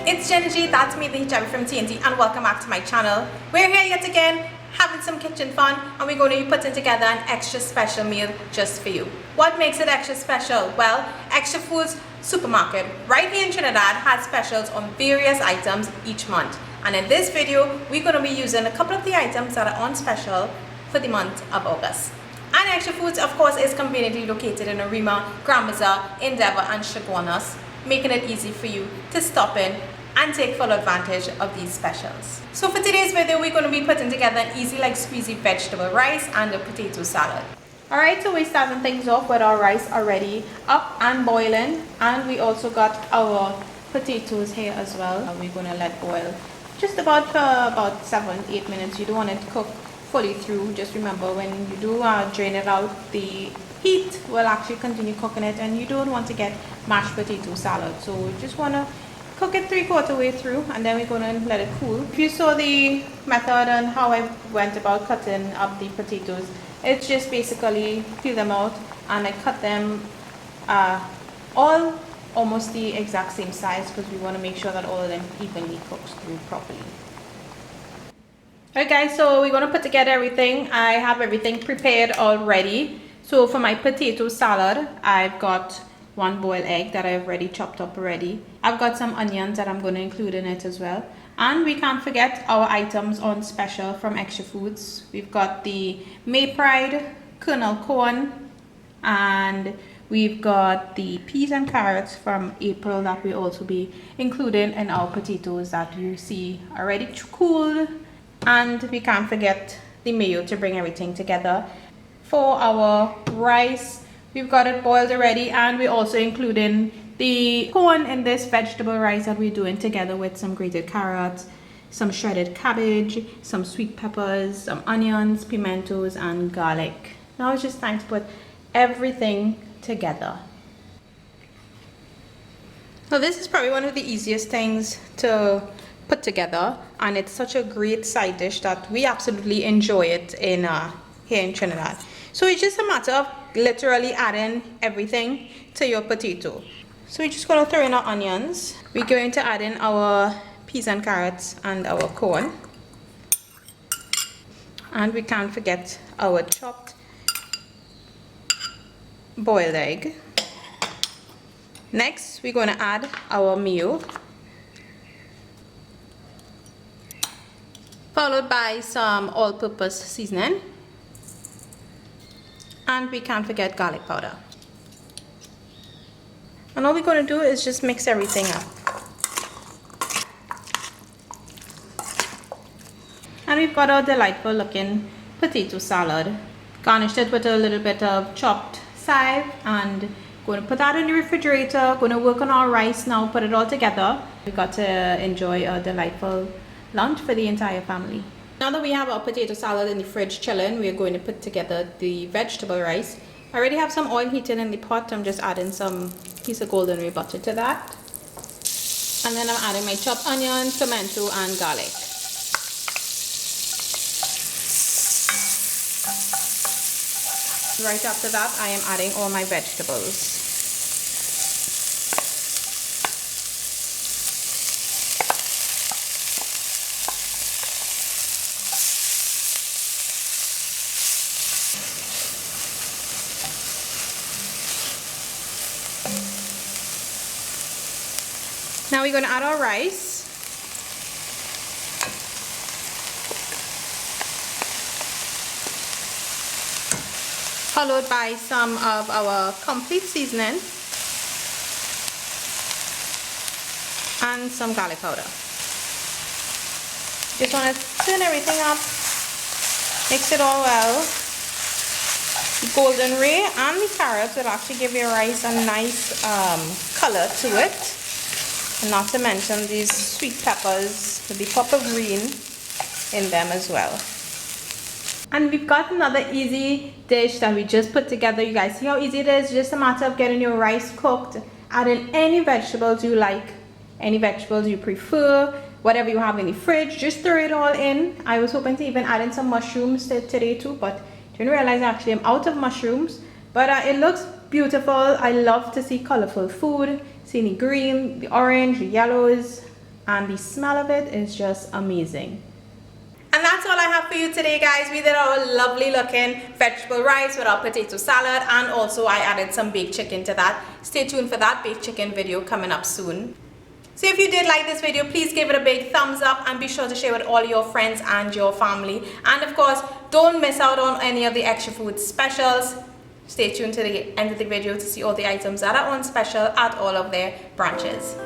it's Jenny G, that's me, the hijabi from TNT, and welcome back to my channel. We're here yet again, having some kitchen fun, and we're going to be putting together an extra special meal just for you. What makes it extra special? Well, Xtra Foods supermarket right here in Trinidad has specials on various items each month. And in this video, we're going to be using a couple of the items that are on special for the month of August. And Xtra Foods, of course, is conveniently located in Arima, Grand Bazaar, Endeavour, and Chaguanas, making it easy for you to stop in and take full advantage of these specials. So for today's video, we're going to be putting together an easy like squeezy vegetable rice and a potato salad. Alright, so we're starting things off with our rice already up and boiling, and we also got our potatoes here as well. And we're going to let boil just about 7-8 minutes. You don't want it to cook fully through. Just remember, when you do drain it out, the heat will actually continue cooking it, and you don't want to get mashed potato salad. So we just want to cook it 3/4 way through, and then we're going to let it cool. If you saw the method and how I went about cutting up the potatoes, it's just basically peel them out, and I cut them all almost the exact same size, because we want to make sure that all of them evenly cooks through properly. Alright guys, so we're going to put together everything. I have everything prepared already. So for my potato salad, I've got 1 boiled egg that I've already chopped up already. I've got some onions that I'm going to include in it as well. And we can't forget our items on special from Xtra Foods. We've got the May Pride kernel corn, and we've got the peas and carrots from April that we'll also be including in our potatoes that you see already cooled. And we can't forget the mayo to bring everything together. For our rice, we've got it boiled already, and we're also including the corn in this vegetable rice that we're doing together with some grated carrots, some shredded cabbage, some sweet peppers, some onions, pimentos, and garlic. Now it's just time to put everything together. So this is probably one of the easiest things to put together, and it's such a great side dish that we absolutely enjoy it in here in Trinidad. So it's just a matter of literally adding everything to your potato. So we're just going to throw in our onions. We're going to add in our peas and carrots and our corn, and we can't forget our chopped boiled egg. Next, we're going to add our mayo, followed by some all-purpose seasoning, and we can't forget garlic powder. And all we're going to do is just mix everything up. And we've got our delightful looking potato salad. Garnished it with a little bit of chopped chive, and going to put that in the refrigerator. Going to work on our rice now, put it all together. We've got to enjoy a delightful lunch for the entire family. Now that we have our potato salad in the fridge chilling, we are going to put together the vegetable rice. I already have some oil heated in the pot. I'm just adding some piece of golden ray butter to that, and then I'm adding my chopped onion, pimento, and garlic. Right after that, I am adding all my vegetables. Now we're going to add our rice. Followed by some of our complete seasoning and some garlic powder. Just want to turn everything up, mix it all well. The golden ray and the carrots will actually give your rice a nice color to it. And not to mention these sweet peppers with the pop of green in them as well. And we've got another easy dish that we just put together. You guys see how easy it is? Just a matter of getting your rice cooked, add in any vegetables you like, any vegetables you prefer, whatever you have in the fridge, just throw it all in. I was hoping to even add in some mushrooms today too, but didn't realize actually I'm out of mushrooms. But it looks beautiful. I love to see colorful food. See the green, the orange, the yellows, and the smell of it is just amazing. And that's all I have for you today, guys. We did our lovely looking vegetable rice with our potato salad, and also I added some baked chicken to that. Stay tuned for that baked chicken video coming up soon. So if you did like this video, please give it a big thumbs up and be sure to share with all your friends and your family. And of course, don't miss out on any of the Xtra Foods specials. Stay tuned to the end of the video to see all the items that are on special at all of their branches.